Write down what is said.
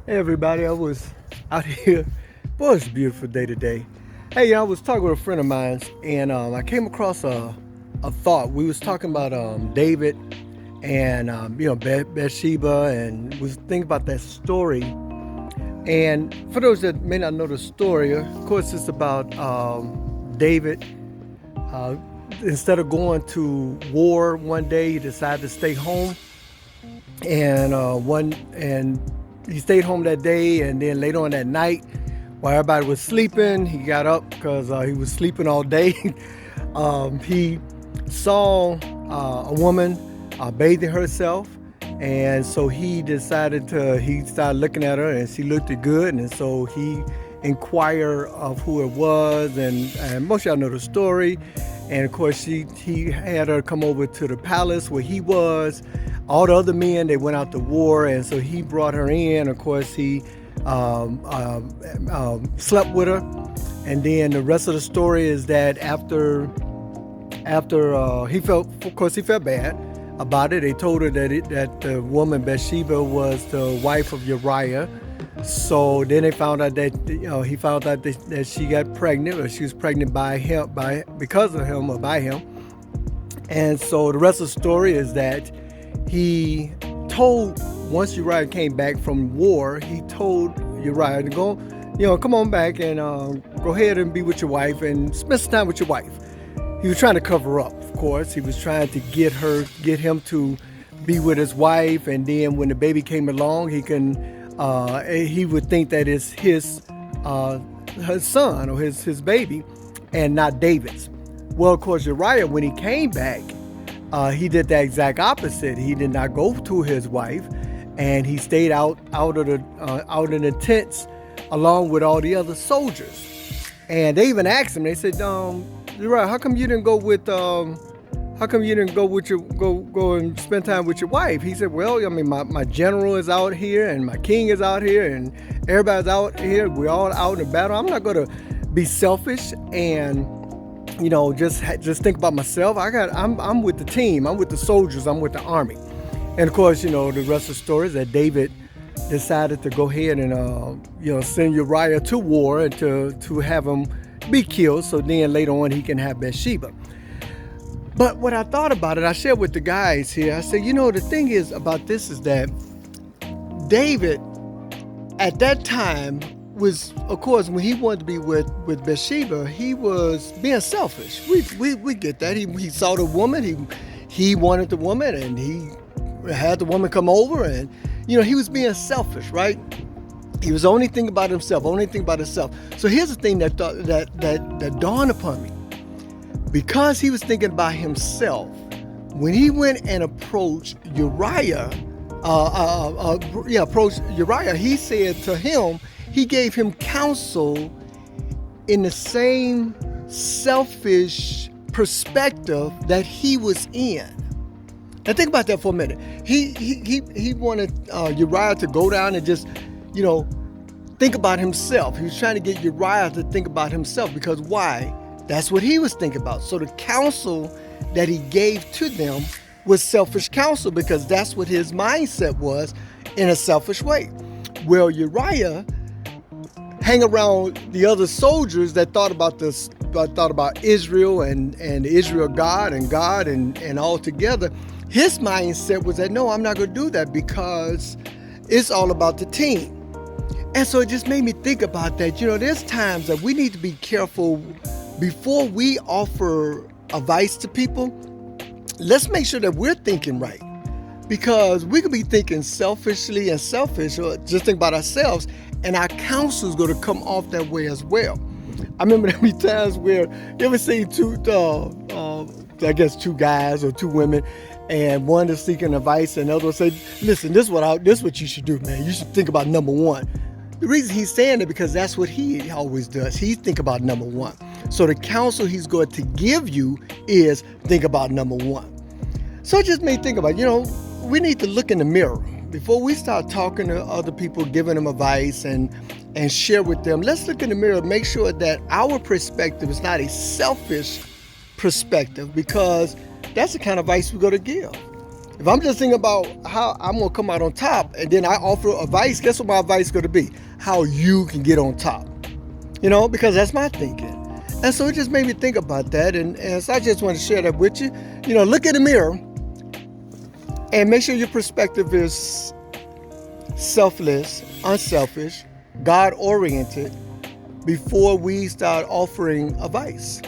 Hey everybody, I was out here. Boy, it's a beautiful day today. Hey, I was talking with a friend of mine, and I came across a thought. We was talking about David and Bathsheba, and was thinking about that story. And for those that may not know the story, of course, it's about David. Uh, Instead of going to war one day, he decided to stay home, and he stayed home that day, and then later on that night, while everybody was sleeping, he got up because he was sleeping all day. He saw a woman bathing herself, and so he started looking at her, and she looked good, and so he inquired of who it was, and most of y'all know the story. And of course, he had her come over to the palace where he was. All the other men, they went out to war, and so he brought her in. Of course, he slept with her, and then the rest of the story is that after he felt, of course, he felt bad about it. They told her that the woman Bathsheba was the wife of Uriah. So then they found out that he found out that she got pregnant, or she was pregnant because of him or by him. And so the rest of the story is that he told, once Uriah came back from war, he told Uriah to go, come on back and go ahead and be with your wife and spend some time with your wife. He was trying to cover up, of course. He was trying to get him to be with his wife, and then when the baby came along, he would think that it's his son or his baby, and not David's. Well, of course, Uriah, when he came back, he did the exact opposite. He did not go to his wife, and he stayed out in the tents along with all the other soldiers. And they even asked him. They said, "Uriah, how come you didn't go with go and spend time with your wife?" He said, "Well, I mean, my general is out here, and my king is out here, and everybody's out here. We're all out in battle. I'm not going to be selfish and just think about myself. I'm with the team. I'm with the soldiers. I'm with the army." And of course, the rest of the story is that David decided to go ahead and send Uriah to war and to have him be killed, so then later on he can have Bathsheba. But what I thought about it, I shared with the guys here. I said, the thing is about this is that David at that time was, of course, when he wanted to be with Bathsheba, he was being selfish. We get that. He saw the woman, he wanted the woman, and he had the woman come over, and he was being selfish, right? He was only thinking about himself. So here's the thing that dawned upon me. Because he was thinking about himself, when he went and approached Uriah, he said to him, he gave him counsel in the same selfish perspective that he was in. Now think about that for a minute. He wanted Uriah to go down and just, think about himself. He was trying to get Uriah to think about himself, because why? That's what he was thinking about. So the counsel that he gave to them was selfish counsel, because that's what his mindset was, in a selfish way. Well, Uriah hang around the other soldiers that thought about Israel and the Israel God and all together. His mindset was that, no, I'm not going to do that, because it's all about the team. And so it just made me think about that. There's times that we need to be careful before we offer advice to people. Let's make sure that we're thinking right, because we could be thinking selfishly and selfish, or just think about ourselves, and our counsel is going to come off that way as well. I remember there many times where you ever seen two guys or two women, and one is seeking advice, and the other will say, "Listen, this is what you should do, man. You should think about number one." The reason he's saying it, because that's what he always does. He think about number one. So the counsel he's going to give you is think about number one. So it just made me think about, we need to look in the mirror before we start talking to other people, giving them advice and share with them. Let's look in the mirror, make sure that our perspective is not a selfish perspective, because that's the kind of advice we're going to give. If If I'm just thinking about how I'm going to come out on top and then I offer advice, guess what my advice is going to be? How you can get on top. Because that's my thinking. And so it just made me think about that. And so I just want to share that with you. Look in the mirror and make sure your perspective is selfless, unselfish, God-oriented before we start offering advice.